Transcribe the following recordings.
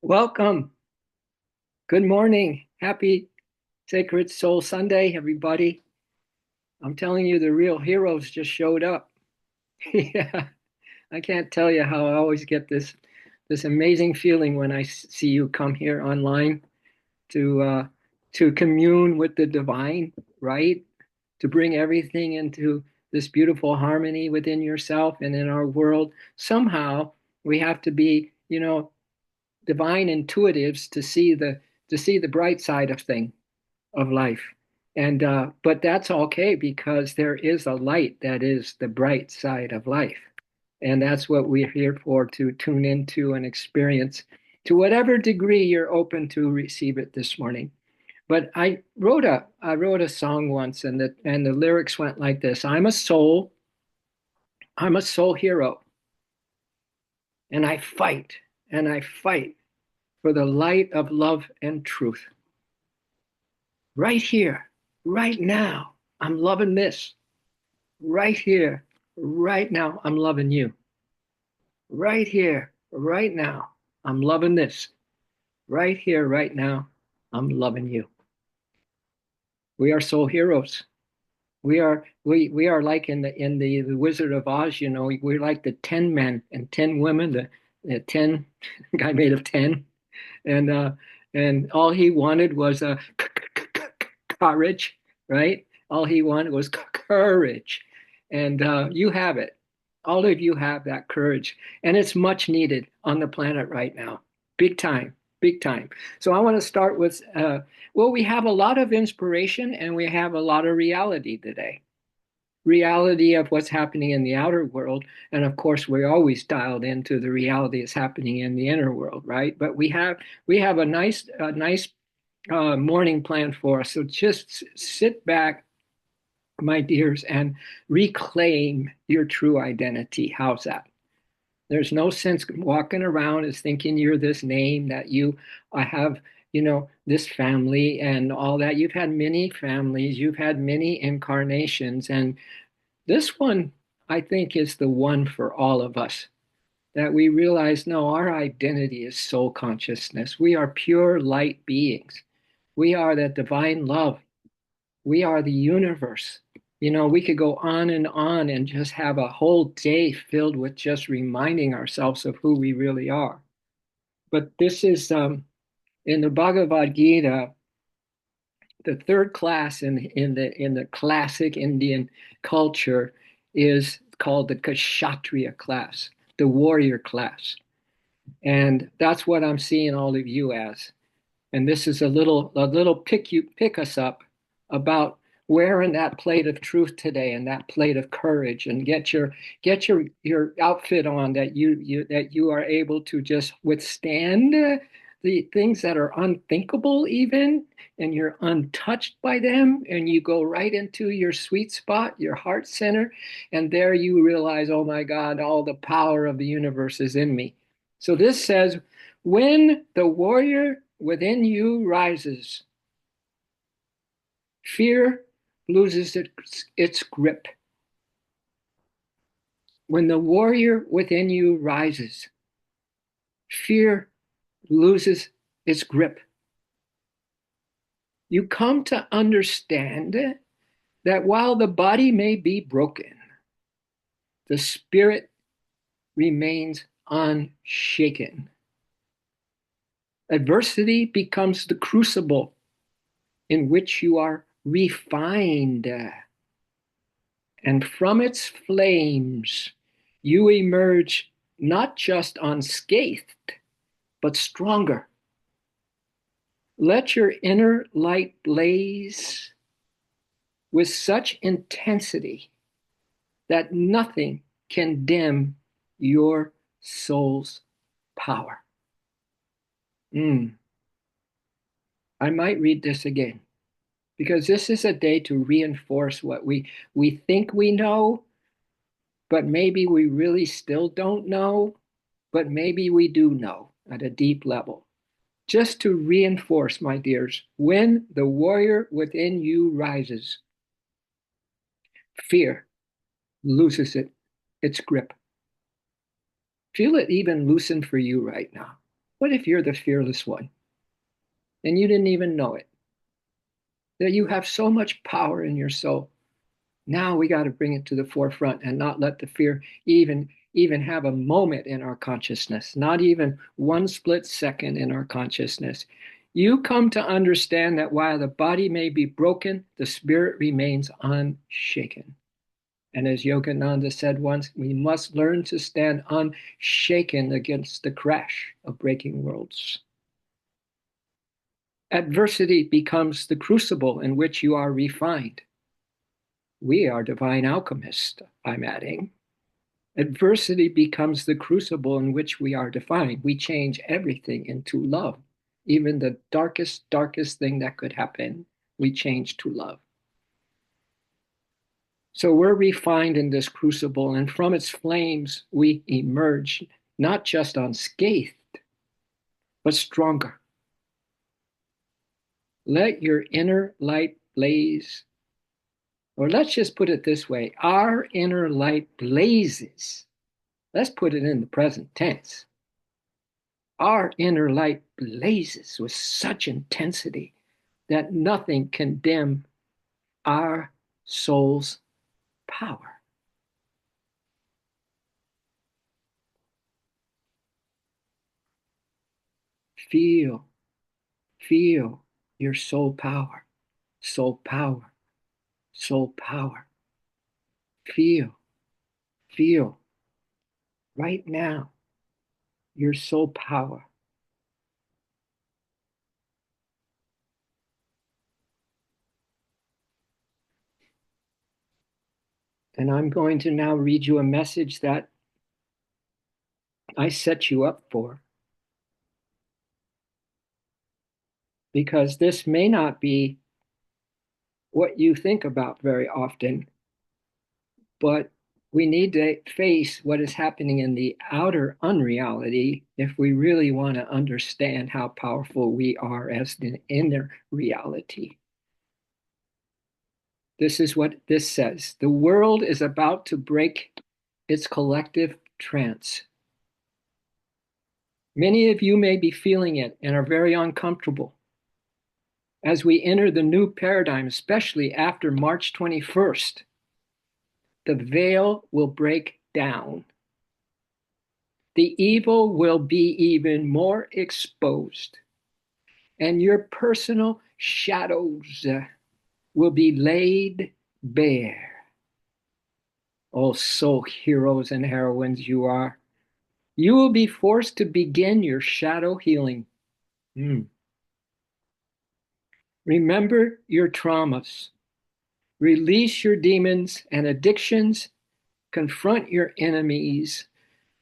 Welcome. Good morning. Happy Sacred Soul Sunday, everybody. I'm telling you, the real heroes just showed up. Yeah, I can't tell you how I always get this amazing feeling when I see you come here online to uh, to commune with the divine, right? To bring everything into this beautiful harmony within yourself and in our world. Somehow we have to be, divine intuitives to see the bright side of life. And but that's okay because there is a light that is the bright side of life. And that's what we're here for, to tune into and experience to whatever degree you're open to receive it this morning. But I wrote a song once, and the lyrics went like this: I'm a soul hero, and I fight for the light of love and truth. Right here, right now, I'm loving this. Right here, right now, I'm loving you. Right here, right now, I'm loving this. Right here, right now, I'm loving you. We are soul heroes. We are like in the Wizard of Oz, we're like the 10 men and 10 women, the 10 guy made of 10. And and all he wanted was a courage, right? All he wanted was courage. And you have it. All of you have that courage. And it's much needed on the planet right now. Big time, big time. So I want to start with, well, we have a lot of inspiration and we have a lot of reality today. Reality of what's happening in the outer world. And of course, we're always dialed into the reality that's happening in the inner world, right? But we have a nice morning planned for us. So just sit back, my dears, and reclaim your true identity. How's that? There's no sense walking around as thinking you're this name, that you have, this family and all that. You've had many families, you've had many incarnations, and this one, I think, is the one for all of us, that we realize no, our identity is soul consciousness. We are pure light beings. We are that divine love. We are the universe. We could go on and just have a whole day filled with just reminding ourselves of who we really are. But this is in the Bhagavad Gita, the third class in the classic Indian culture is called the Kshatriya class, the warrior class. And that's what I'm seeing all of you as. And this is a little pick us up about wearing that plate of truth today and that plate of courage, and get your outfit on, that you are able to just withstand the things that are unthinkable even, and you're untouched by them, and you go right into your sweet spot, your heart center, and there you realize, oh my God, all the power of the universe is in me. So this says, when the warrior within you rises, fear loses its grip. When the warrior within you rises, fear loses its grip. You come to understand that while the body may be broken, the spirit remains unshaken. Adversity becomes the crucible in which you are refined, and from its flames you emerge not just unscathed, but stronger. Let your inner light blaze with such intensity that nothing can dim your soul's power. I might read this again, because this is a day to reinforce what we think we know, but maybe we really still don't know, but maybe we do know at a deep level. Just to reinforce, my dears, when the warrior within you rises, fear loses its grip. Feel it even loosen for you right now. What if you're the fearless one and you didn't even know it? That you have so much power in your soul. Now we got to bring it to the forefront and not let the fear even have a moment in our consciousness, not even one split second in our consciousness. You come to understand that while the body may be broken, the spirit remains unshaken. And as Yogananda said once, we must learn to stand unshaken against the crash of breaking worlds. Adversity becomes the crucible in which you are refined. We are divine alchemists, I'm adding. Adversity becomes the crucible in which we are defined. We change everything into love. Even the darkest thing that could happen, we change to love. So we're refined in this crucible, and from its flames we emerge, not just unscathed, but stronger. Let your inner light blaze. Or let's just put it this way, our inner light blazes. Let's put it in the present tense. Our inner light blazes with such intensity that nothing can dim our soul's power. Feel your soul power, soul power, soul power. Feel right now your soul power. And I'm going to now read you a message that I set you up for, because this may not be what you think about very often, but we need to face what is happening in the outer unreality if we really want to understand how powerful we are as the inner reality. This is what this says. The world is about to break its collective trance. Many of you may be feeling it and are very uncomfortable. As we enter the new paradigm, especially after March 21st, the veil will break down. The evil will be even more exposed, and your personal shadows will be laid bare. Oh, soul heroes and heroines you are. You will be forced to begin your shadow healing. Remember your traumas. Release your demons and addictions. Confront your enemies.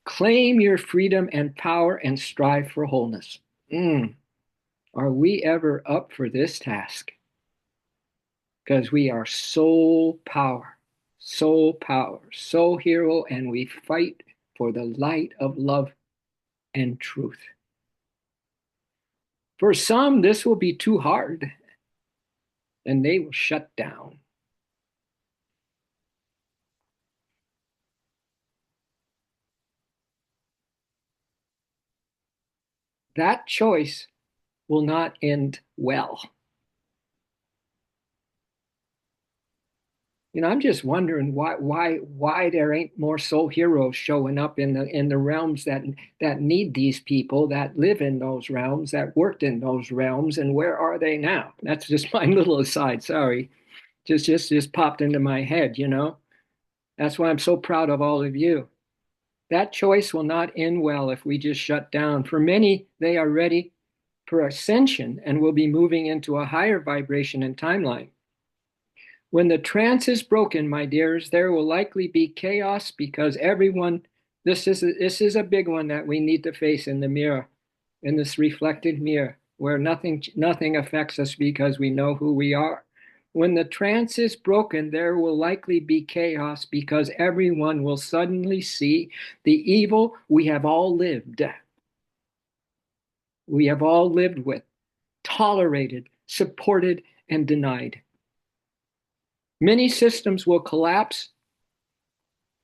Claim your freedom and power and strive for wholeness. Are we ever up for this task? Because we are soul power, soul hero, and we fight for the light of love and truth. For some, this will be too hard, and they will shut down. That choice will not end well. I'm just wondering why there ain't more soul heroes showing up in the realms that need these people, that live in those realms, that worked in those realms, and where are they now? That's just my little aside. Sorry, just popped into my head. That's why I'm so proud of all of you. That choice will not end well if we just shut down. For many, they are ready for ascension and will be moving into a higher vibration and timeline. When the trance is broken, my dears, there will likely be chaos because everyone, this is a big one that we need to face in the mirror, in this reflected mirror, where nothing affects us because we know who we are. When the trance is broken, there will likely be chaos because everyone will suddenly see the evil we have all lived. We have all lived with, tolerated, supported, and denied. Many systems will collapse,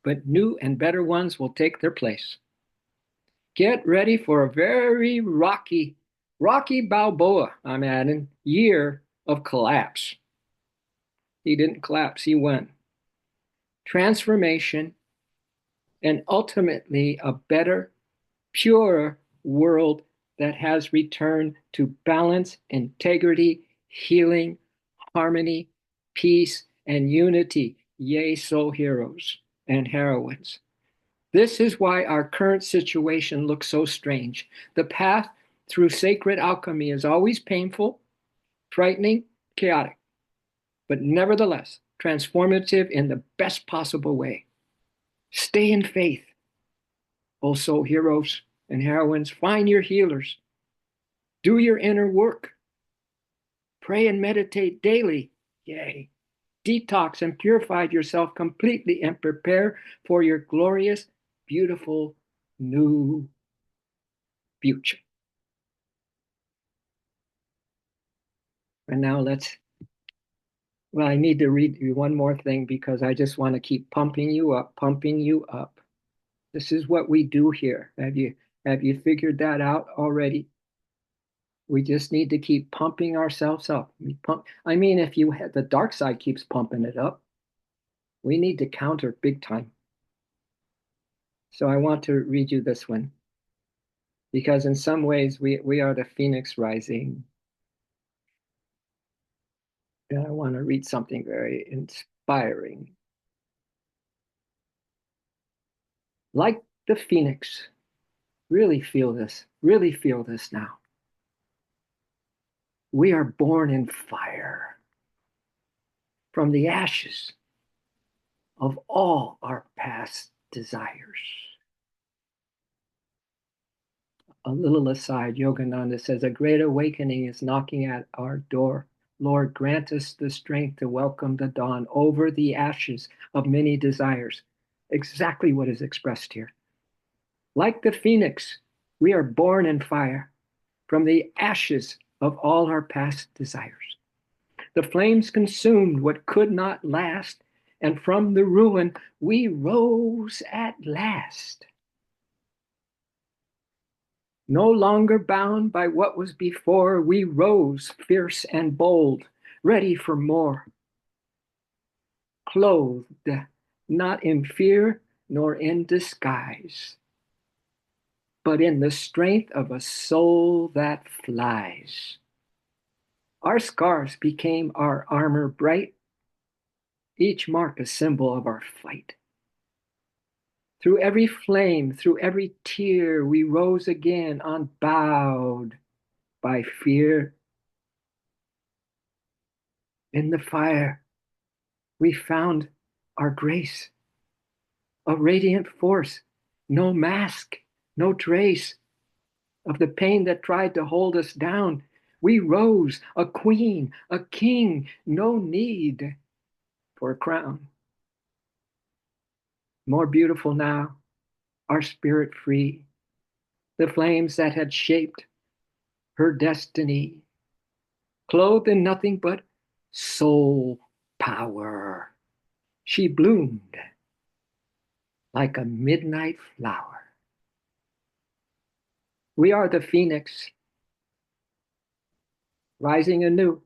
but new and better ones will take their place. Get ready for a very Rocky Balboa, I'm adding, year of collapse. He didn't collapse, he went. Transformation and ultimately a better, purer world that has returned to balance, integrity, healing, harmony, peace, and unity. Yea, so heroes and heroines. This is why our current situation looks so strange. The path through sacred alchemy is always painful, frightening, chaotic, but nevertheless transformative in the best possible way. Stay in faith, also heroes and heroines. Find your healers. Do your inner work. Pray and meditate daily. Yay. Detox and purify yourself completely and prepare for your glorious, beautiful new future. And now well, I need to read you one more thing because I just want to keep pumping you up, pumping you up. This is what we do here. Have you figured that out already? We just need to keep pumping ourselves up. I mean, if you had the dark side keeps pumping it up, we need to counter big time. So I want to read you this one because in some ways we are the phoenix rising. And I want to read something very inspiring. Like the phoenix, really feel this now. We are born in fire from the ashes of all our past desires. A little aside, Yogananda says, a great awakening is knocking at our door. Lord, grant us the strength to welcome the dawn over the ashes of many desires. Exactly what is expressed here. Like the phoenix, we are born in fire from the ashes of all our past desires. The flames consumed what could not last, and from the ruin we rose at last. No longer bound by what was before, we rose fierce and bold, ready for more. Clothed not in fear nor in disguise, but in the strength of a soul that flies. Our scars became our armor bright, each mark a symbol of our fight. Through every flame, through every tear, we rose again unbowed by fear. In the fire, we found our grace, a radiant force, no mask, no trace of the pain that tried to hold us down. We rose, a queen, a king, no need for a crown. More beautiful now, our spirit free, the flames that had shaped her destiny, clothed in nothing but soul power. She bloomed like a midnight flower. We are the phoenix, rising anew.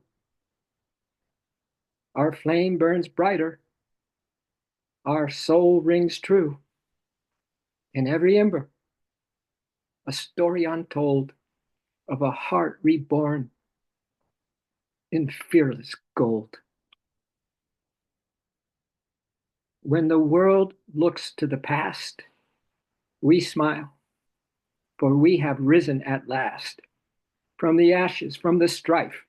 Our flame burns brighter. Our soul rings true. In every ember, a story untold of a heart reborn in fearless gold. When the world looks to the past, we smile, for we have risen at last. From the ashes, from the strife,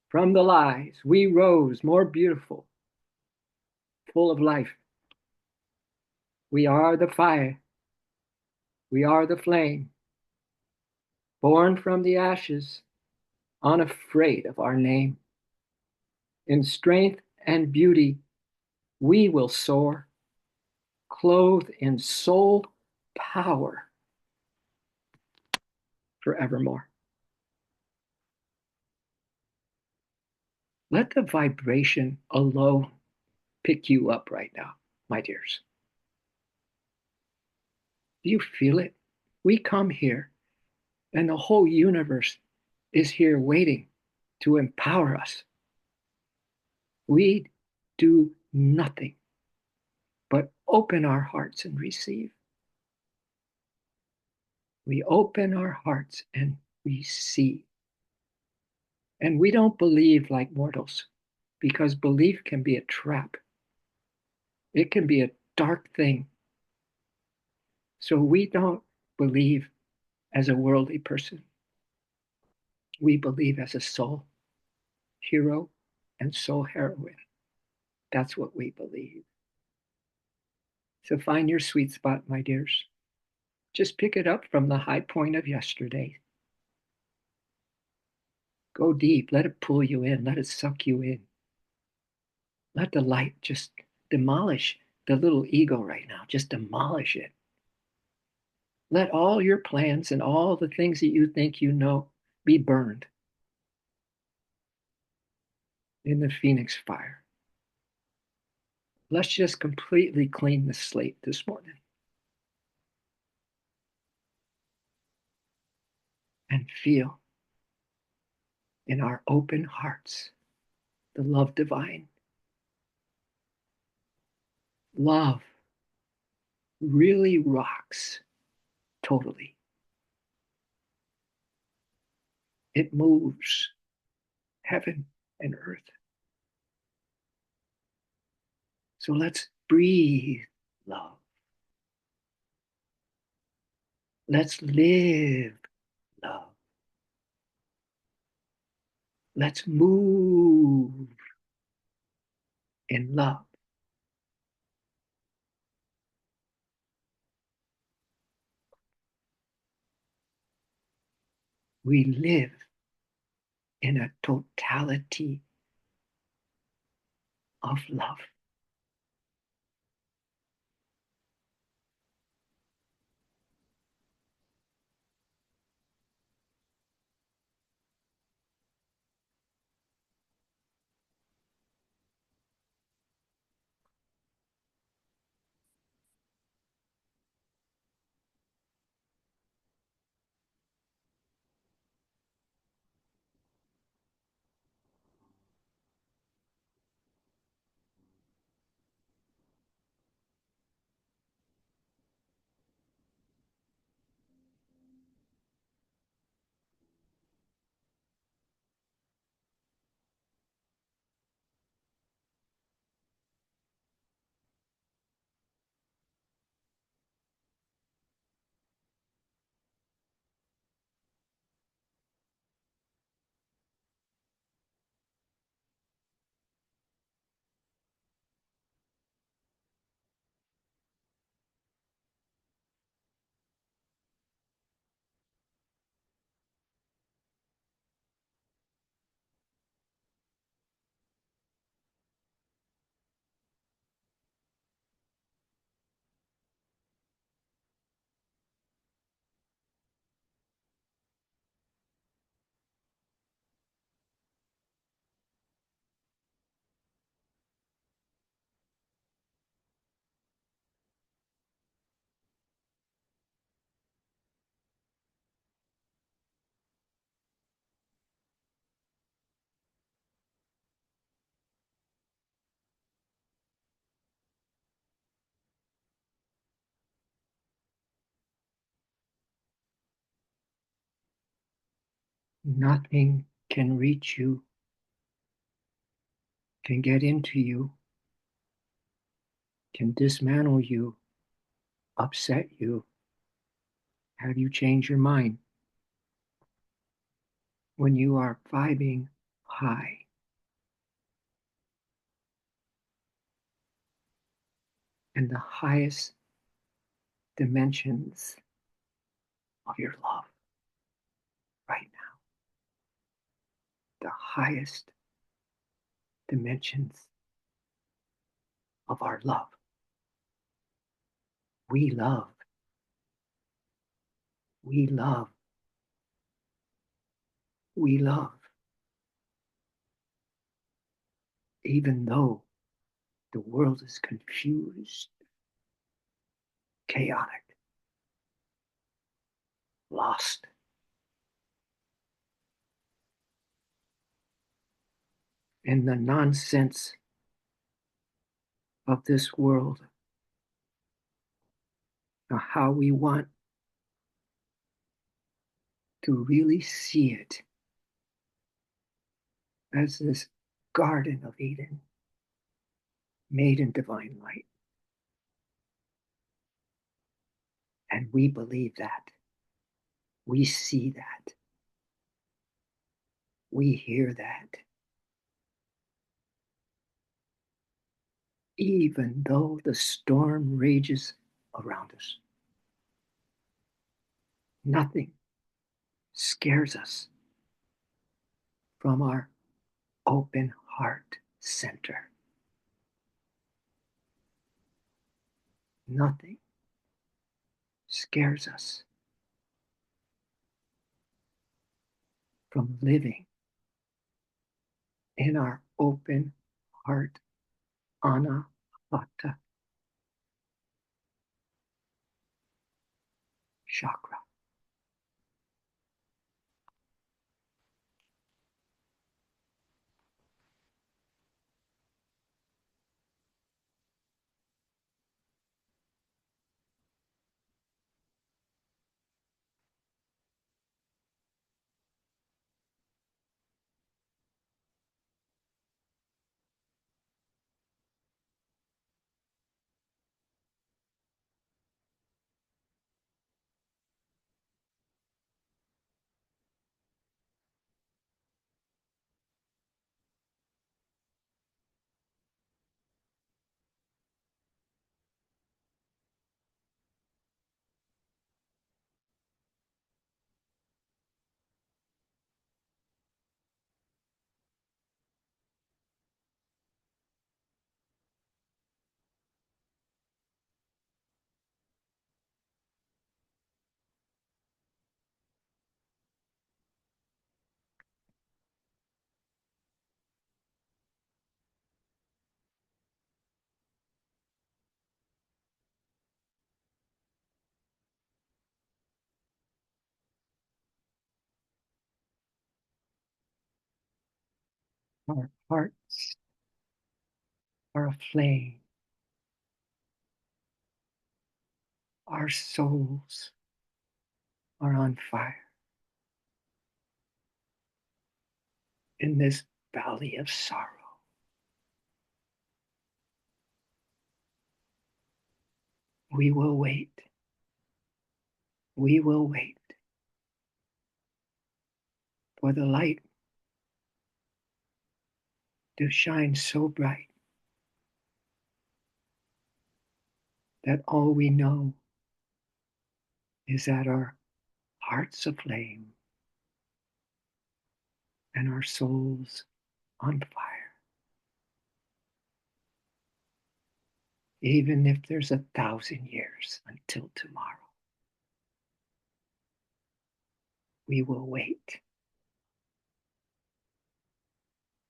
from the lies, we rose more beautiful, full of life. We are the fire, we are the flame, born from the ashes, unafraid of our name. In strength and beauty, we will soar, clothed in soul power forevermore. Let the vibration alone pick you up right now, my dears. Do you feel it? We come here, and the whole universe is here waiting to empower us. We do nothing but open our hearts and receive. We open our hearts and receive. And we don't believe like mortals because belief can be a trap. It can be a dark thing. So we don't believe as a worldly person. We believe as a soul hero and soul heroine. That's what we believe. So find your sweet spot, my dears. Just pick it up from the high point of yesterday. Go deep. Let it pull you in. Let it suck you in. Let the light just demolish the little ego right now. Just demolish it. Let all your plans and all the things that you think you know be burned in the Phoenix fire. Let's just completely clean the slate this morning and feel in our open hearts the love divine. Love really rocks totally. It moves heaven and earth. So let's breathe love. Let's live love. Let's move in love. We live in a totality of love. Nothing can reach you, can get into you, can dismantle you, upset you, have you change your mind when you are vibing high in the highest dimensions of your love right now, the highest dimensions of our love. We love, we love, we love, even though the world is confused, chaotic. lost in the nonsense of this world, or how we want to really see it as this Garden of Eden made in divine light. And we believe that. We see that. We hear that. Even though the storm rages around us, nothing scares us from our open heart center. Nothing scares us from living in our open heart anahata chakra. Our hearts are aflame. Our souls are on fire in this valley of sorrow. We will wait. We will wait for the light to shine so bright that all we know is that our hearts aflame and our souls on fire. Even if there's 1,000 years until tomorrow, we will wait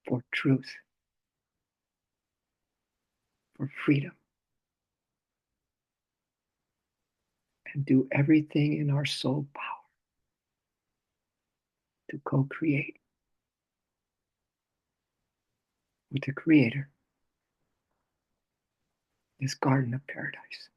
for truth, for freedom, and do everything in our soul power to co-create with the Creator this garden of paradise.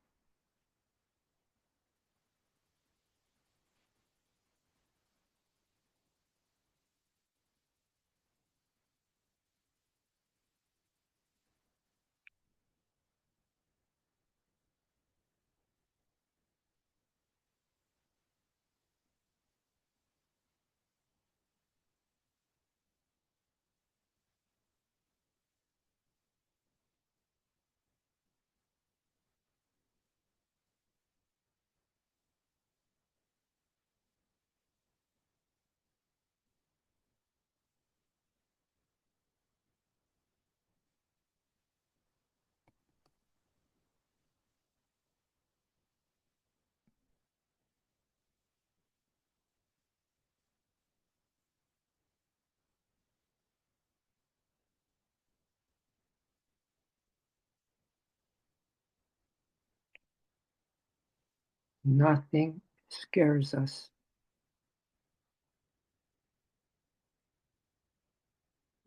Nothing scares us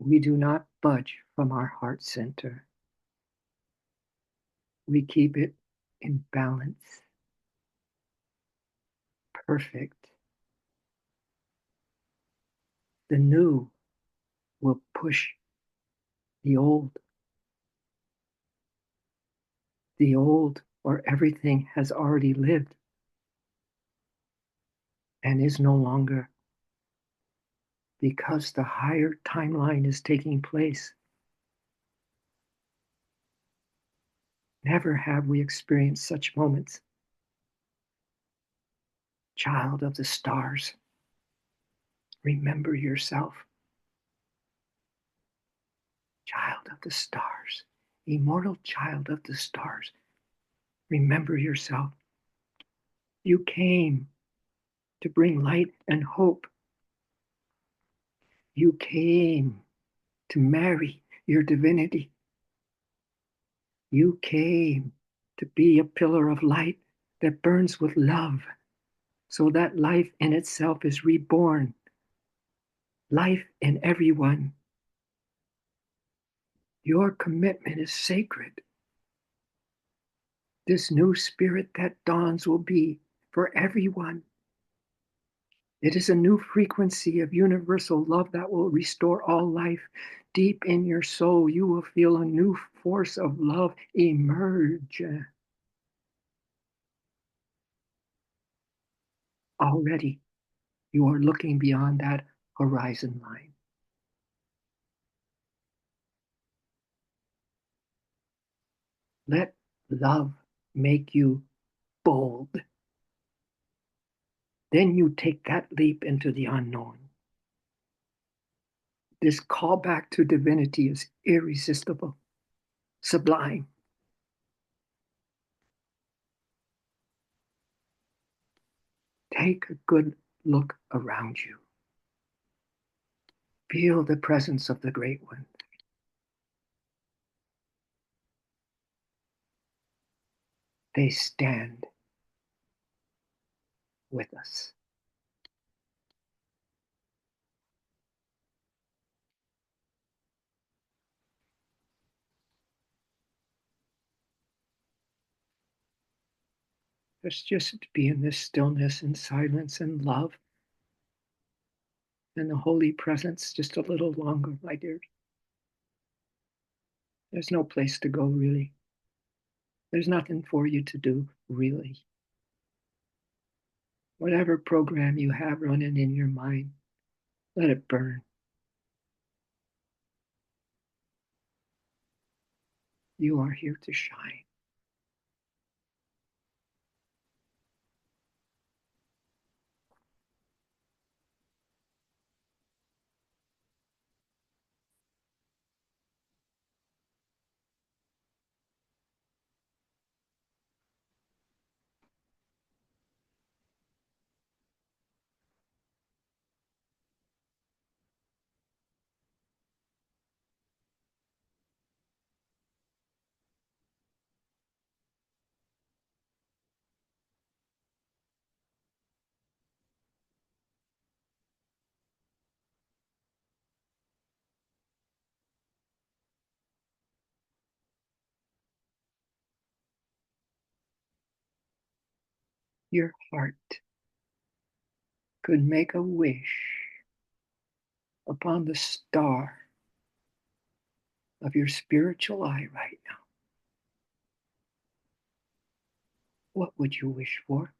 We do not budge from our heart center. We keep it in balance, perfect. The new will push the old where everything has already lived and is no longer, because the higher timeline is taking place. Never have we experienced such moments. Child of the stars, remember yourself. Child of the stars, immortal child of the stars, remember yourself. You came to bring light and hope. You came to marry your divinity. You came to be a pillar of light that burns with love, so that life in itself is reborn. Life in everyone. Your commitment is sacred. This new spirit that dawns will be for everyone. It is a new frequency of universal love that will restore all life. Deep in your soul, you will feel a new force of love emerge. Already, you are looking beyond that horizon line. Let love make you bold. Then you take that leap into the unknown. This callback to divinity is irresistible, sublime. Take a good look around you. Feel the presence of the Great One. They stand with us. Let's just be in this stillness and silence and love and the holy presence just a little longer, my dear. There's no place to go, really. There's nothing for you to do, really. Whatever program you have running in your mind, let it burn. You are here to shine. Your heart could make a wish upon the star of your spiritual eye right now. What would you wish for?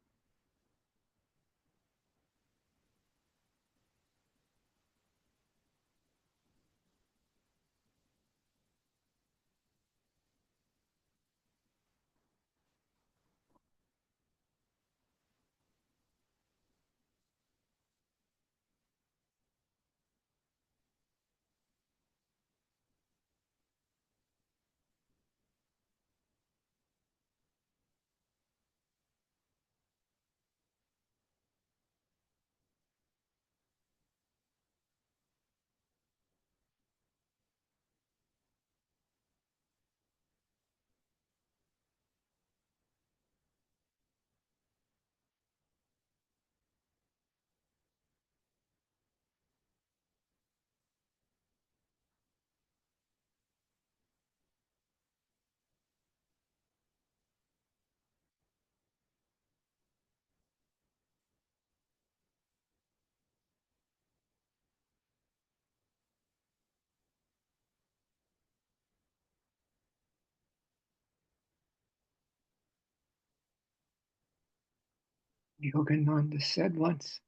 Yogananda said once,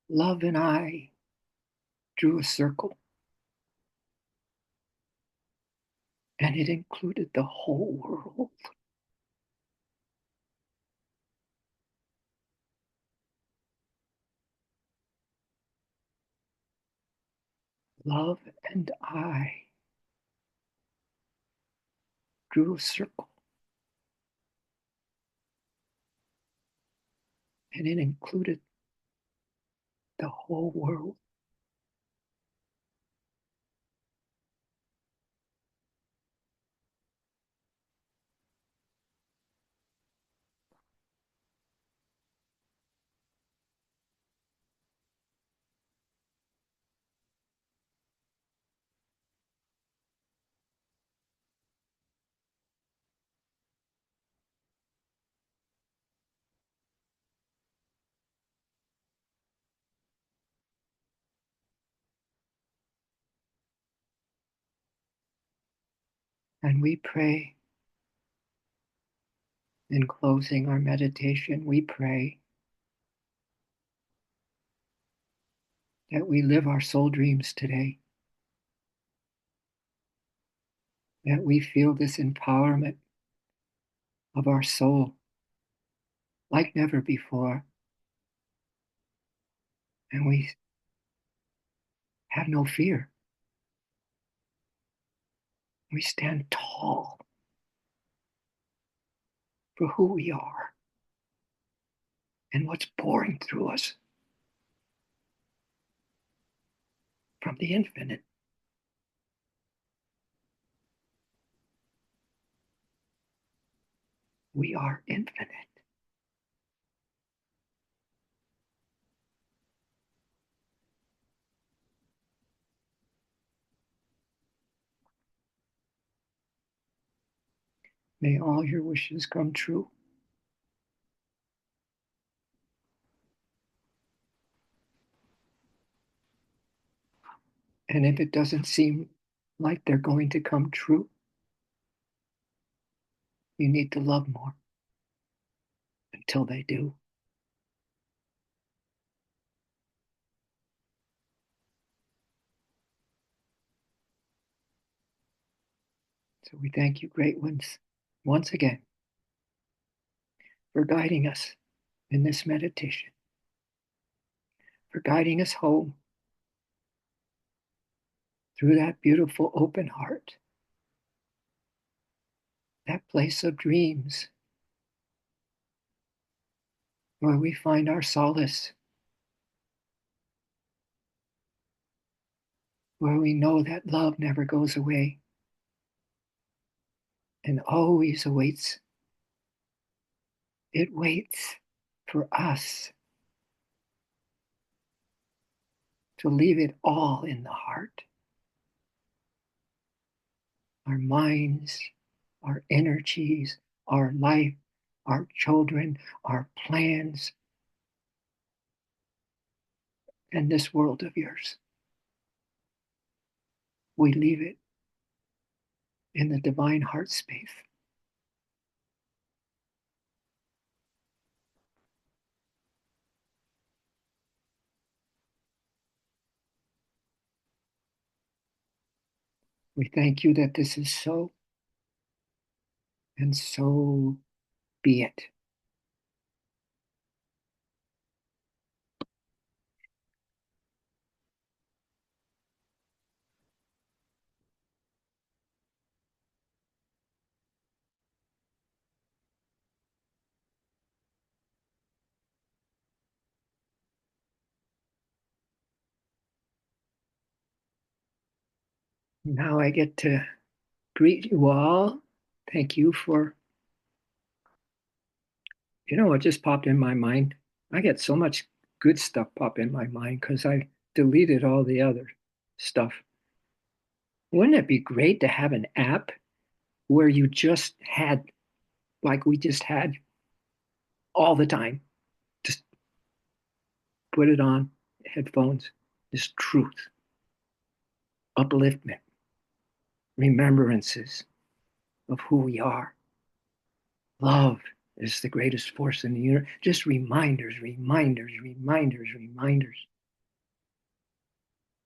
love and I drew a circle, and it included the whole world. Love and I drew a circle, and it included the whole world. And we pray, in closing our meditation, we pray that we live our soul dreams today, that we feel this empowerment of our soul like never before, and we have no fear. We stand tall for who we are and what's pouring through us from the infinite. We are infinite. May all your wishes come true. And if it doesn't seem like they're going to come true, you need to love more until they do. So we thank you, great ones, once again for guiding us in this meditation, for guiding us home through that beautiful open heart, that place of dreams where we find our solace, where we know that love never goes away and always awaits. It waits for us to leave it all in the heart. Our minds, our energies, our life, our children, our plans, and this world of yours. We leave it in the divine heart space. We thank you that this is so, and so be it. Now I get to greet you all. Thank you for, what just popped in my mind. I get so much good stuff pop in my mind because I deleted all the other stuff. Wouldn't it be great to have an app where you just had, like we just had all the time, just put it on, headphones, this truth, upliftment, remembrances of who we are, love, is the greatest force in the universe. Just reminders, reminders, reminders, reminders.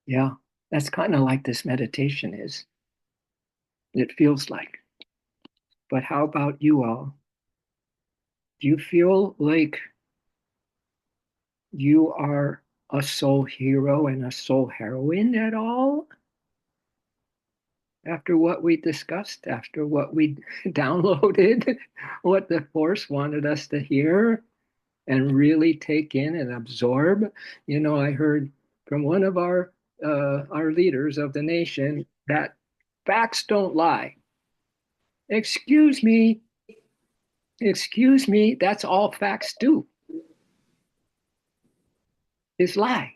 Yeah, that's kind of like this meditation is. It feels like. But how about you all? Do you feel like you are a soul hero and a soul heroine at all? After what we discussed, after what we downloaded, what the Force wanted us to hear and really take in and absorb. I heard from one of our leaders of the nation that facts don't lie. Excuse me, excuse me, that's all facts do is lie.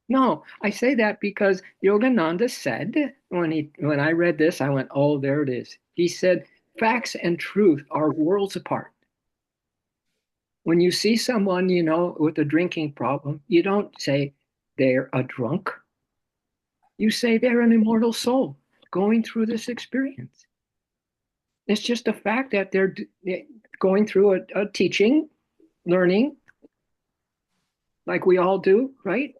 No, I say that because Yogananda said when I read this, I went, oh, there it is. He said, facts and truth are worlds apart. When you see someone, with a drinking problem, you don't say they're a drunk. You say they're an immortal soul going through this experience. It's just a fact that they're going through a teaching, learning, like we all do, right?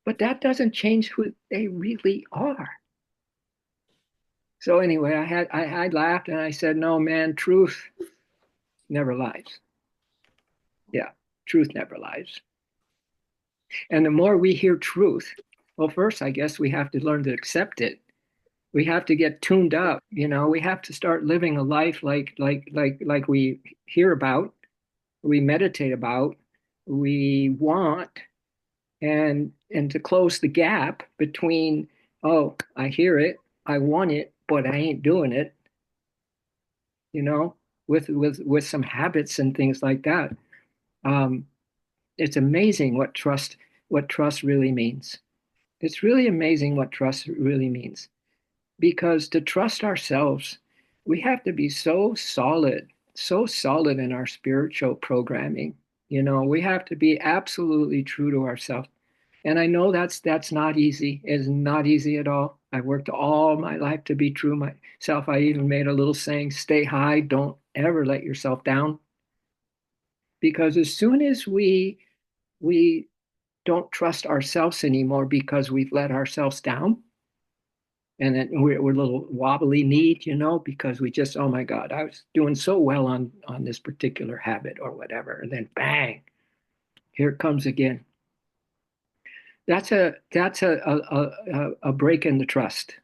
But that doesn't change who they really are. So anyway, I laughed and I said, "No, man, truth never lies. Yeah, truth never lies. And the more we hear truth, well, first I guess we have to learn to accept it. We have to get tuned up. We have to start living a life like we hear about, we meditate about, we want, and to close the gap between, oh, I hear it, I want it, but I ain't doing it. You know, with some habits and things like that. Um, it's amazing what trust really means. It's really amazing what trust really means because to trust ourselves, we have to be so solid in our spiritual programming. We have to be absolutely true to ourselves. And I know that's not easy. It's not easy at all. I worked all my life to be true myself. I even made a little saying, stay high, don't ever let yourself down. Because as soon as we don't trust ourselves anymore because we've let ourselves down, and then we're a little wobbly kneed, because we just, oh my God, I was doing so well on this particular habit or whatever, and then bang, here it comes again. That's a break in the trust.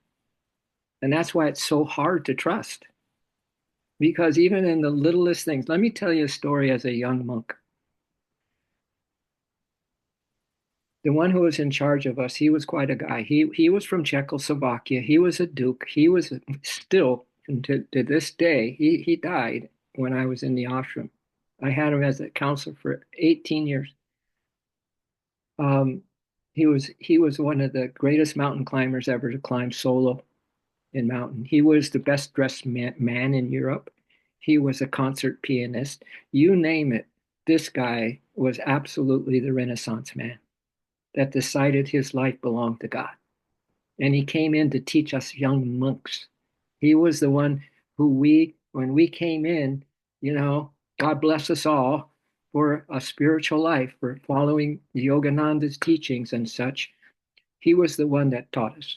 And that's why it's so hard to trust. Because even in the littlest things, let me tell you a story as a young monk. The one who was in charge of us, he was quite a guy. He was from Czechoslovakia. He was a duke. He was still, to this day, he died when I was in the ashram. I had him as a counselor for 18 years. Um, he was one of the greatest mountain climbers ever to climb solo in mountain. He was the best dressed man in Europe. He was a concert pianist. You name it. This guy was absolutely the Renaissance man that decided his life belonged to God. And he came in to teach us young monks. He was the one when we came in, God bless us all for a spiritual life, for following Yogananda's teachings and such. He was the one that taught us.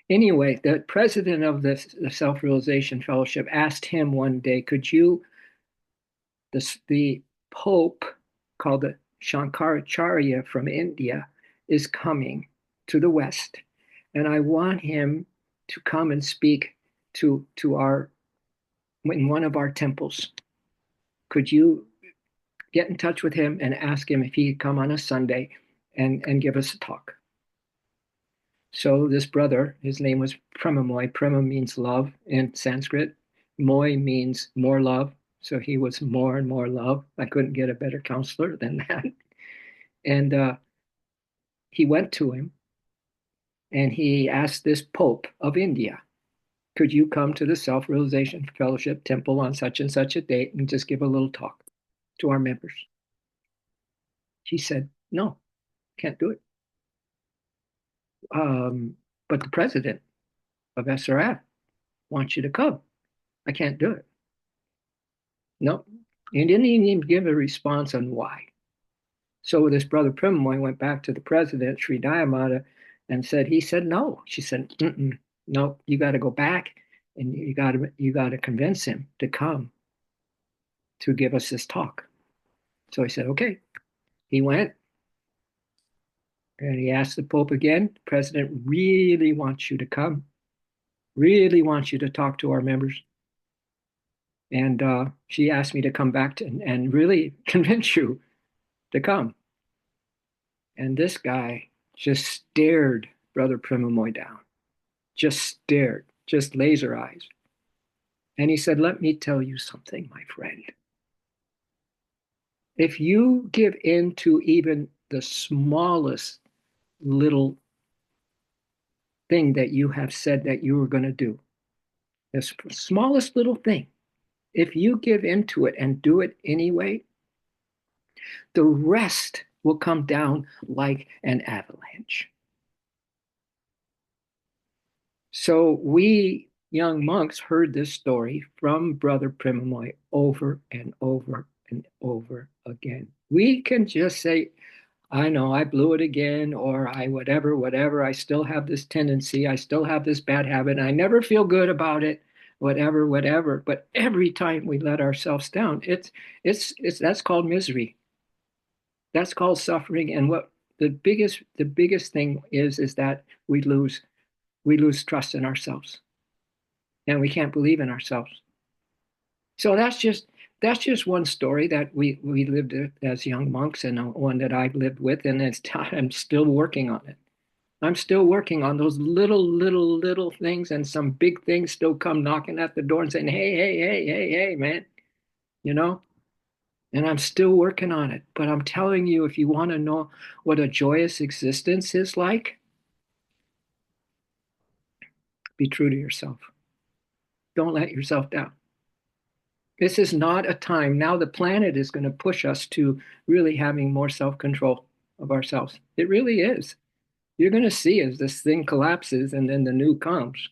Anyway, the president of the Self Realization Fellowship asked him one day, could you, the Pope called the Shankaracharya from India is coming to the West, and I want him to come and speak to our in one of our temples. Could you get in touch with him and ask him if he'd come on a Sunday and give us a talk? So this brother, his name was Premamoy. Prema means love in Sanskrit. Moy means more love. So he was more and more love. I couldn't get a better counselor than that. And he went to him and he asked this Pope of India, could you come to the Self Realization Fellowship Temple on such and such a date and just give a little talk to our members? He said, no, can't do it. But the president of SRF wants you to come. I can't do it. No, he didn't even give a response on why. So this brother Primoy went back to the president, Sri Dayamata, and said, he said no. She said, mm-mm, no, you got to go back and you got to convince him to come to give us this talk. So he said, okay. He went and he asked the Pope again, the president really wants you to come, really wants you to talk to our members. And she asked me to come back and really convince you to come. And this guy just stared Brother Primoy down, just stared, just laser eyes. And he said, let me tell you something, my friend. If you give in to even the smallest little thing that you have said that you were going to do, the smallest little thing, if you give into it and do it anyway, the rest will come down like an avalanche. So we young monks heard this story from Brother Primoy over and over and over again. We can just say, I know I blew it again, or I whatever, whatever. I still have this tendency. I still have this bad habit. And I never feel good about it, whatever, whatever. But every time we let ourselves down, it's that's called misery. That's called suffering. And what the biggest thing is that we lose trust in ourselves and we can't believe in ourselves. So that's just one story that we lived as young monks, and one that I've lived with, and I'm still working on it. I'm still working on those little things, and some big things still come knocking at the door and saying, "Hey, hey, hey, hey, hey, man," you know. And I'm still working on it. But I'm telling you, if you want to know what a joyous existence is like, be true to yourself. Don't let yourself down. This is not a time. Now the planet is going to push us to really having more self-control of ourselves. It really is. You're going to see as this thing collapses and then the new comes,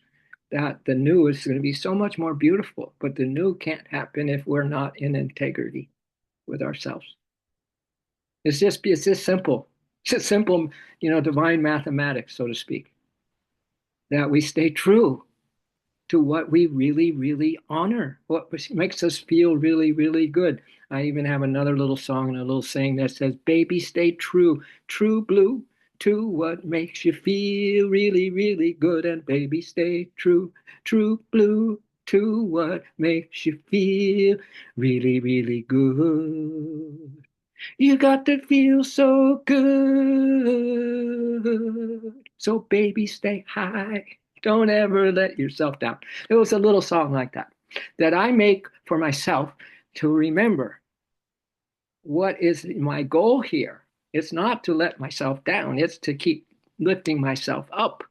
that the new is going to be so much more beautiful. But the new can't happen if we're not in integrity with ourselves. It's just simple. It's just simple, divine mathematics, so to speak, that we stay true to what we really, really honor, what makes us feel really, really good. I even have another little song and a little saying that says, baby, stay true, true blue, to what makes you feel really, really good. And baby, stay true, true blue, to what makes you feel really, really good. You got to feel so good. So, baby, stay high. Don't ever let yourself down. It was a little song like that I make for myself to remember what is my goal here. It's not to let myself down, it's to keep lifting myself up,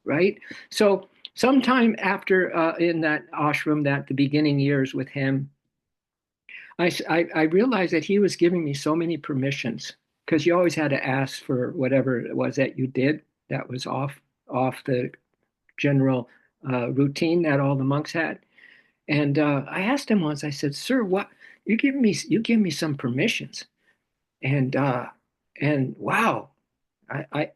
right? So, sometime after in that ashram, that the beginning years with him, I realized that he was giving me so many permissions because you always had to ask for whatever it was that you did that was off the general routine that all the monks had. And I asked him once. I said, "Sir, what you give me some permissions?" And wow, they're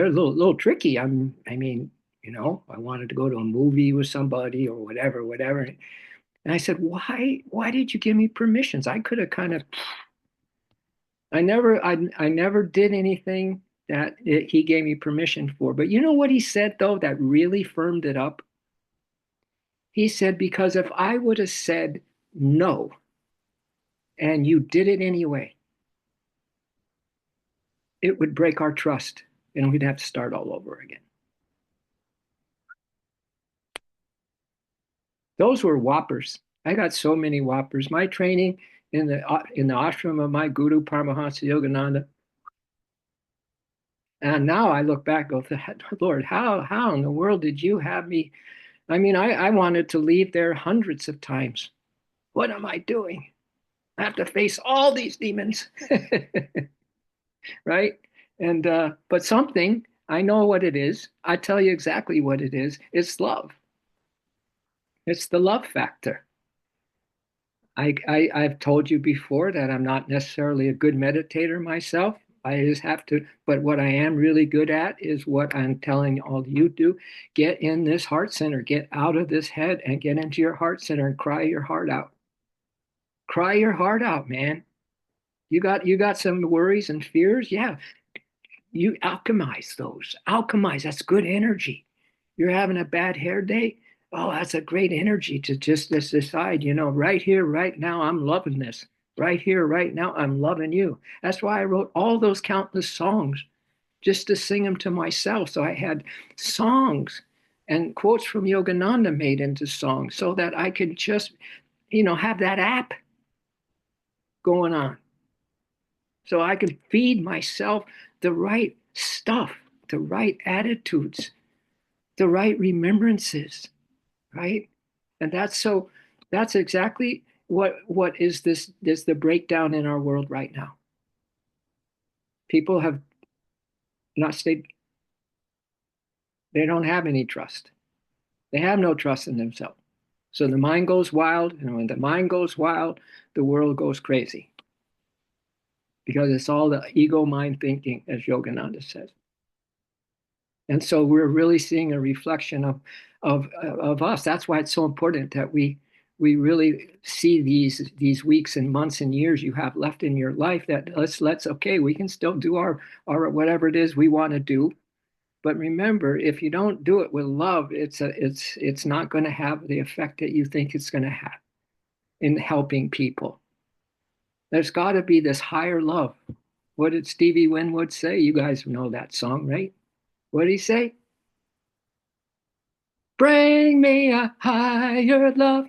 a little tricky. I mean, I wanted to go to a movie with somebody or whatever, whatever. And I said, why did you give me permissions? I could have kind of, I never did anything that he gave me permission for. But you know what he said though, that really firmed it up? He said, because if I would have said no and you did it anyway, it would break our trust and we'd have to start all over again. Those were whoppers. I got so many whoppers. My training in the ashram of my guru Paramahansa Yogananda. And now I look back, go, Lord, how in the world did you have me? I mean, I wanted to leave there hundreds of times. What am I doing? I have to face all these demons, right? And but something, I know what it is. I tell you exactly what it is. It's love. It's the love factor. I've told you before that I'm not necessarily a good meditator myself. I just have to, but what I am really good at is what I'm telling all of you do. Get in this heart center, get out of this head and get into your heart center and cry your heart out. Cry your heart out, man. You got some worries and fears. Yeah, you alchemize those. Alchemize, that's good energy. You're having a bad hair day. Oh, that's a great energy to just decide, right here, right now, I'm loving this. Right here, right now, I'm loving you. That's why I wrote all those countless songs just to sing them to myself. So I had songs and quotes from Yogananda made into songs so that I could just, have that app going on. So I could feed myself the right stuff, the right attitudes, the right remembrances, right? And that's exactly what is the breakdown in our world right now. People have not stayed, they don't have any trust. They have no trust in themselves. So the mind goes wild, and when the mind goes wild, the world goes crazy because it's all the ego mind thinking, as Yogananda says. And so we're really seeing a reflection of us. That's why it's so important that we really see these weeks and months and years you have left in your life, that let's okay, we can still do our whatever it is we want to do. But remember, if you don't do it with love, it's not going to have the effect that you think it's going to have in helping people. There's got to be this higher love. What did Stevie Winwood say? You guys know that song, right? What did he say? Bring me a higher love.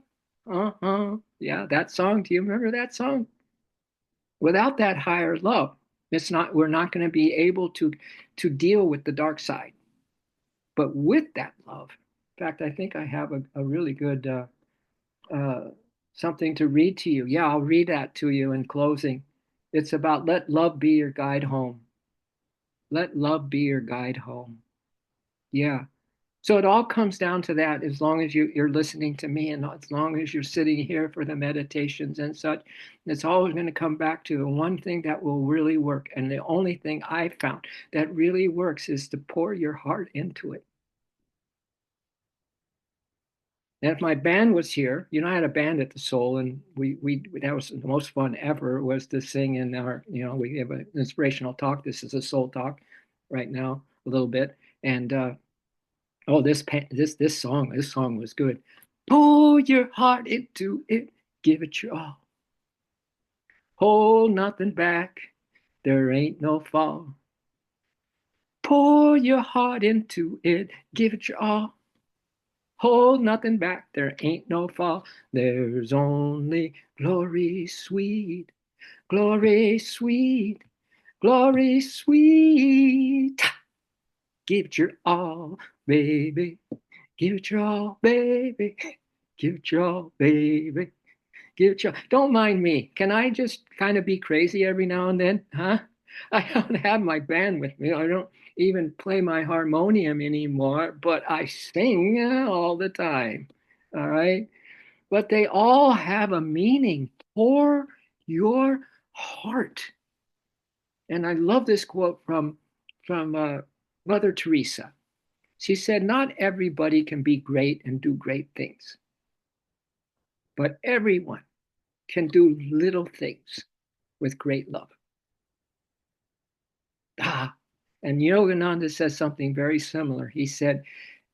Uh-huh. Yeah, that song. Do you remember that song? Without that higher love, we're not going to be able to deal with the dark side. But with that love, in fact, I think I have a really good uh, something to read to you. Yeah, I'll read that to you in closing. It's about let love be your guide home. Let love be your guide home. Yeah. So it all comes down to that. As long as you're listening to me and as long as you're sitting here for the meditations and such, it's always going to come back to the one thing that will really work. And the only thing I've found that really works is to pour your heart into it. And if my band was here, I had a band at the Soul, and we that was the most fun ever was to sing in our, we have an inspirational talk. This is a soul talk right now, a little bit. And oh, this song was good. Pour your heart into it, give it your all. Hold nothing back, there ain't no fall. Pour your heart into it, give it your all. Hold nothing back, there ain't no fall. There's only glory sweet, glory sweet, glory sweet. Give it your all, baby. Give it your all, baby. Give it your all, baby. Give it your. Don't mind me. Can I just kind of be crazy every now and then? Huh? I don't have my band with me. I don't even play my harmonium anymore, but I sing all the time. All right. But they all have a meaning. Pour your heart. And I love this quote from Mother Teresa. She said, "Not everybody can be great and do great things, but everyone can do little things with great love." Ah, and Yogananda says something very similar. He said,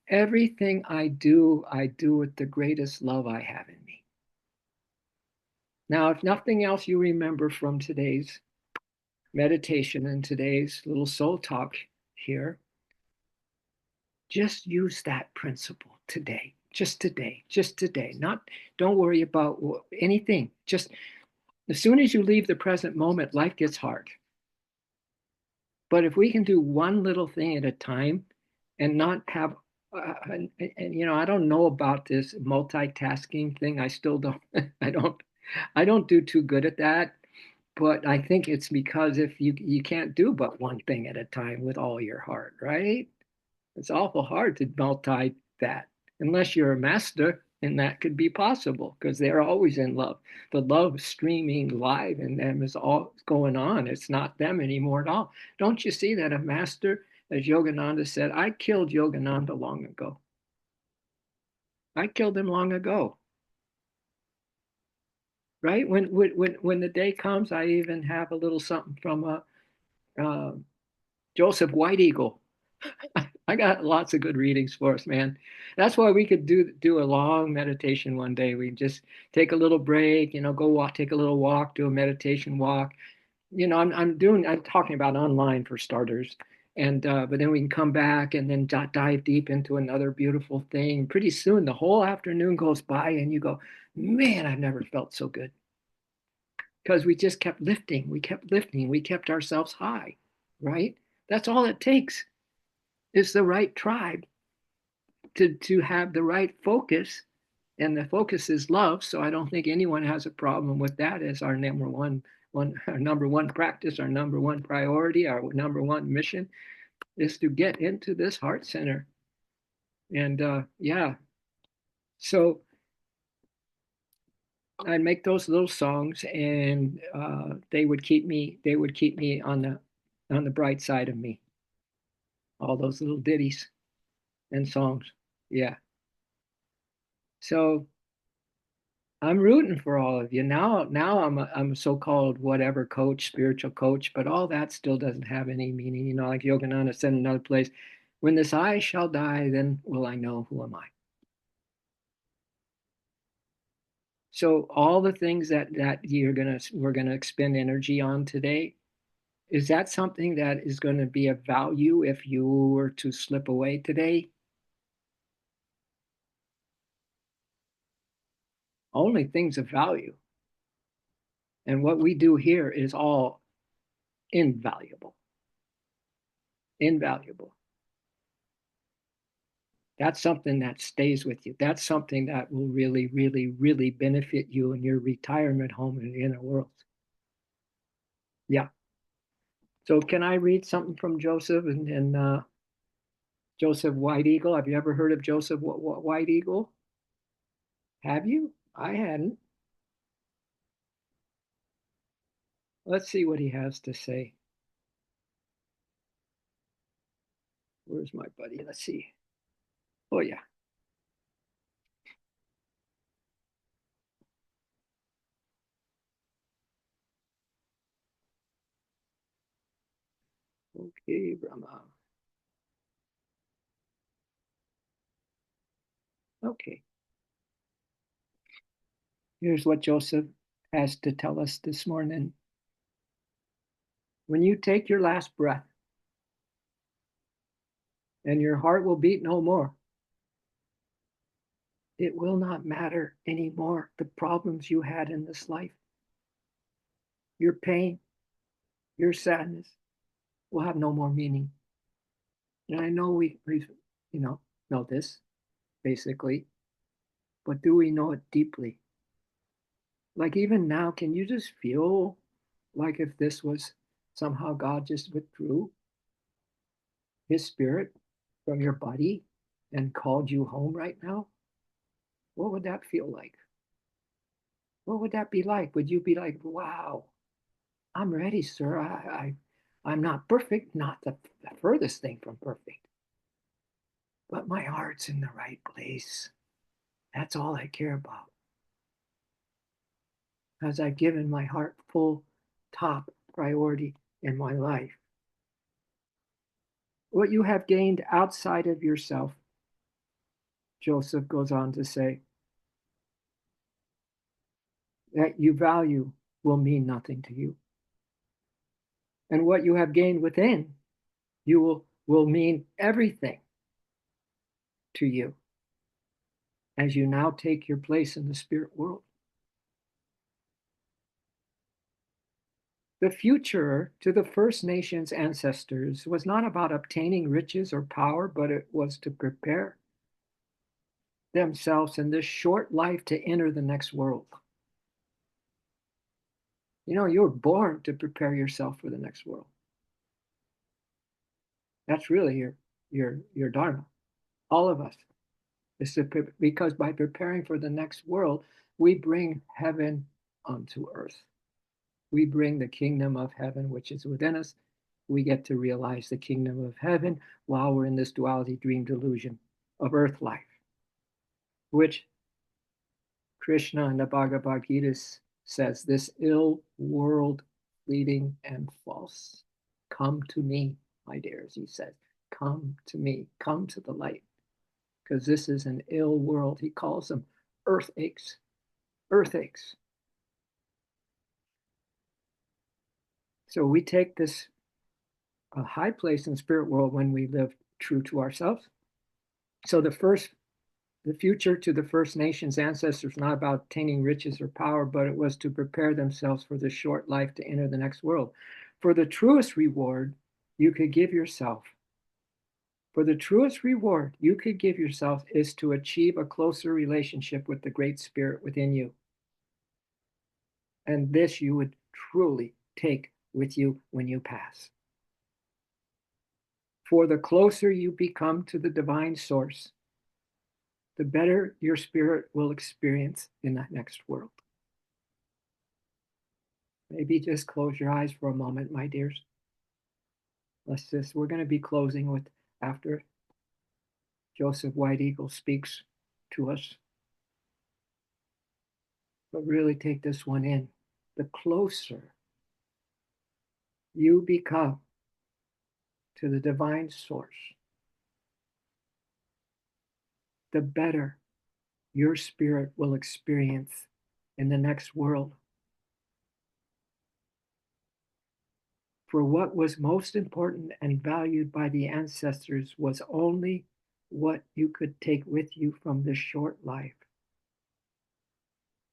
"Everything I do with the greatest love I have in me." Now, if nothing else you remember from today's meditation and today's little soul talk here, just use that principle today. Just today, just today. Not, don't worry about anything. Just as soon as you leave the present moment, life gets hard. But if we can do one little thing at a time and not have, and I don't know about this multitasking thing. I still don't, I don't do too good at that. But I think it's because if you can't do but one thing at a time with all your heart, right? It's awful hard to multi that unless you're a master. And that could be possible because they're always in love. The love streaming live in them is all going on. It's not them anymore at all. Don't you see that a master, as Yogananda said, I killed Yogananda long ago. I killed him long ago, right? When the day comes, I even have a little something from uh, Joseph White Eagle. I got lots of good readings for us, man. That's why we could do a long meditation one day. We just take a little break, go walk, take a little walk, do a meditation walk. I'm talking about online for starters, and but then we can come back and then dive deep into another beautiful thing. Pretty soon, the whole afternoon goes by, and you go, man, I've never felt so good because we just kept lifting, we kept ourselves high, right? That's all it takes is the right tribe to have the right focus, and the focus is love. So I don't think anyone has a problem with that as our our number one practice, our number one priority, our number one mission is to get into this heart center. And yeah, so I'd make those little songs, and they would keep me on the bright side of me. All those little ditties and songs. Yeah. So I'm rooting for all of you. Now I'm a so-called whatever coach, spiritual coach, but all that still doesn't have any meaning. Like Yogananda said in another place, when this I shall die, then will I know who am I. So all the things that we're gonna expend energy on today, is that something that is going to be of value if you were to slip away today? Only things of value. And what we do here is all invaluable. Invaluable. That's something that stays with you. That's something that will really, really, really benefit you in your retirement home in the inner world. Yeah. So can I read something from Joseph and Joseph White Eagle? Have you ever heard of Joseph White Eagle? Have you? I hadn't. Let's see what he has to say. Where's my buddy? Let's see. Oh yeah. Okay, Brahma. Okay. Here's what Joseph has to tell us this morning. When you take your last breath and your heart will beat no more, it will not matter anymore the problems you had in this life. Your pain, your sadness will have no more meaning. And I know we know this basically, but do we know it deeply? Like even now, can you just feel like if this was somehow God just withdrew his spirit from your body and called you home right now? What would that feel like? What would that be like? Would you be like, wow, I'm ready, sir. I'm not perfect, not the furthest thing from perfect, but my heart's in the right place. That's all I care about. As I've given my heart full top priority in my life. What you have gained outside of yourself, Joseph goes on to say, that you value will mean nothing to you. And what you have gained within, will mean everything to you as you now take your place in the spirit world. The future to the First Nations ancestors was not about obtaining riches or power, but it was to prepare themselves in this short life to enter the next world. You were born to prepare yourself for the next world. That's really your dharma. All of us. Because by preparing for the next world, we bring heaven onto earth. We bring the kingdom of heaven, which is within us. We get to realize the kingdom of heaven while we're in this duality dream delusion of earth life, which Krishna in the Bhagavad Gita says, this ill world, fleeting and false. Come to me, my dears, he says. Come to me, come to the light, because this is an ill world. He calls them earth aches, earth aches. So we take this high place in the spirit world when we live true to ourselves. So the future to the First Nations ancestors not about attaining riches or power, but it was to prepare themselves for this short life to enter the next world. For the truest reward you could give yourself, for the truest reward you could give yourself is to achieve a closer relationship with the Great Spirit within you. And this you would truly take with you when you pass. For the closer you become to the divine source, the better your spirit will experience in that next world. Maybe just close your eyes for a moment, my dears. We're going to be closing with, after Joseph White Eagle speaks to us. But really take this one in. The closer you become to the divine source, the better your spirit will experience in the next world. For what was most important and valued by the ancestors was only what you could take with you from this short life.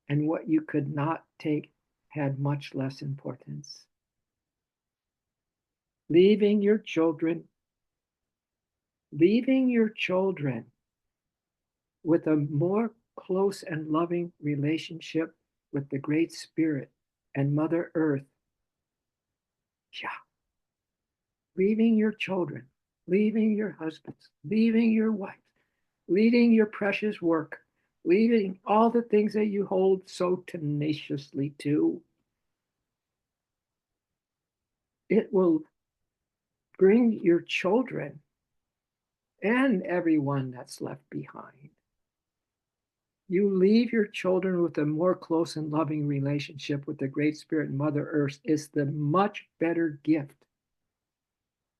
And what you could not take had much less importance. Leaving your children with a more close and loving relationship with the Great Spirit and Mother Earth. Yeah. Leaving your children, leaving your husbands, leaving your wife, leaving your precious work, leaving all the things that you hold so tenaciously to. It will bring your children and everyone that's left behind. You leave your children with a more close and loving relationship with the Great Spirit and Mother Earth is the much better gift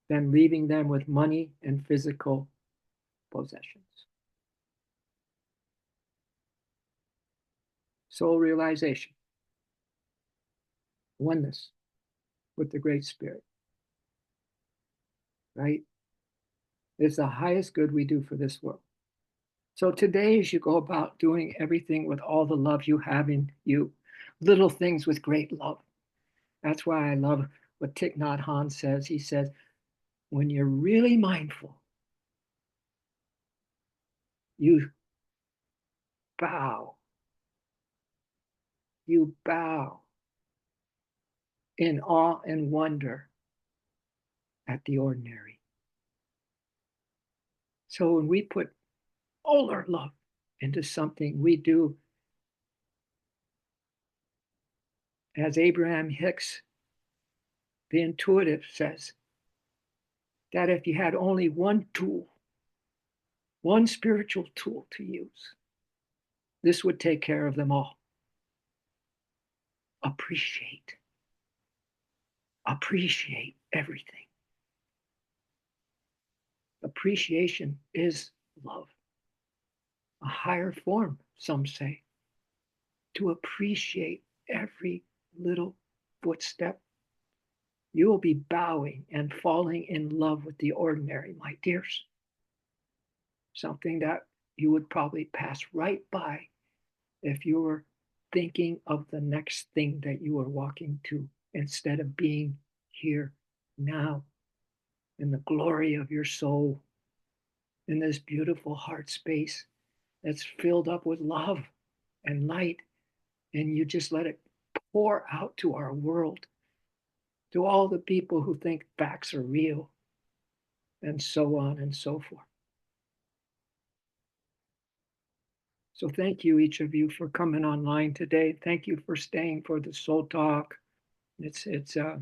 than leaving them with money and physical possessions. Soul realization, oneness with the Great Spirit, right, is the highest good we do for this world. So today, as you go about doing everything with all the love you have in you, little things with great love. That's why I love what Thich Nhat Hanh says. He says, when you're really mindful, you bow. You bow in awe and wonder at the ordinary. So when we put all our love into something we do, as Abraham Hicks, the intuitive, says, that if you had only one tool, one spiritual tool to use, this would take care of them all. Appreciate. Appreciate everything. Appreciation is love. A higher form, some say, to appreciate every little footstep. You will be bowing and falling in love with the ordinary, my dears. Something that you would probably pass right by if you were thinking of the next thing that you are walking to instead of being here now in the glory of your soul, in this beautiful heart space that's filled up with love and light, and you just let it pour out to our world, to all the people who think facts are real, and so on and so forth. So thank you, each of you, for coming online today. Thank you for staying for the soul talk. It's a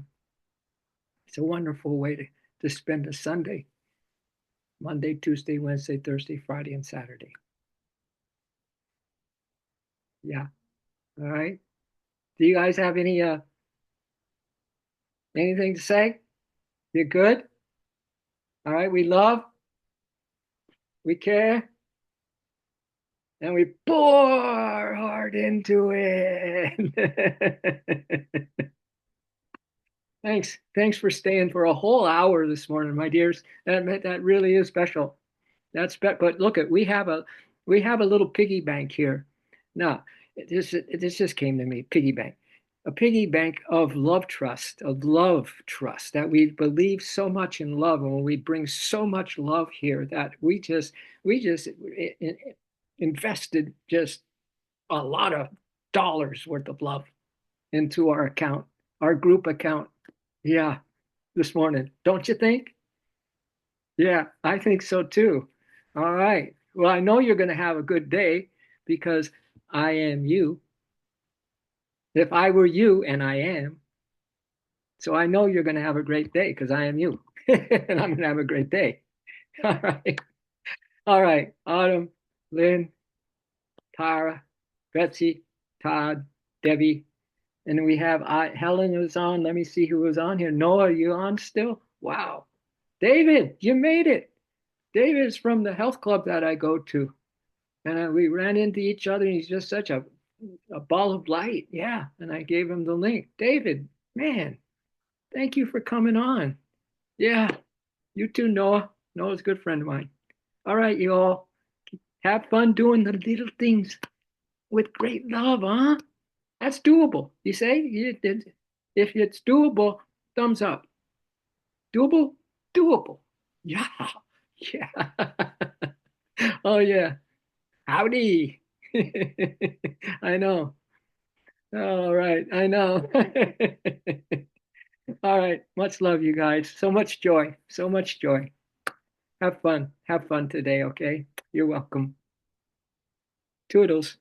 wonderful way to spend a Sunday, Monday, Tuesday, Wednesday, Thursday, Friday, and Saturday. Yeah. All right. Do you guys have anything to say? You're good? All right. We love, we care, and we pour hard into it. Thanks. Thanks for staying for a whole hour this morning, my dears. That really is special. But look at we have a little piggy bank here. Now, this just came to me, piggy bank. A piggy bank of love trust, that we believe so much in love, and we bring so much love here that we just invested just a lot of dollars worth of love into our account, our group account. Yeah, this morning. Don't you think? Yeah, I think so too. All right. Well, I know you're going to have a good day because I am you. If I were you, and I am, so I know you're going to have a great day because I am you. And I'm going to have a great day. All right. All right. Autumn, Lynn, Tara, Betsy, Todd, Debbie, and we have Helen was on. Let me see who was on here. Noah, are you on still? Wow. David, you made it. David is from the health club that I go to. And we ran into each other, and he's just such a ball of light. Yeah. And I gave him the link. David, man, thank you for coming on. Yeah. You too, Noah. Noah's a good friend of mine. All right, you all. Have fun doing the little things with great love, huh? That's doable. You say? If it's doable, thumbs up. Doable? Doable. Yeah. Yeah. Oh, yeah. Howdy. I know. All right. I know. All right. Much love, you guys. So much joy. So much joy. Have fun. Have fun today, okay? You're welcome. Toodles.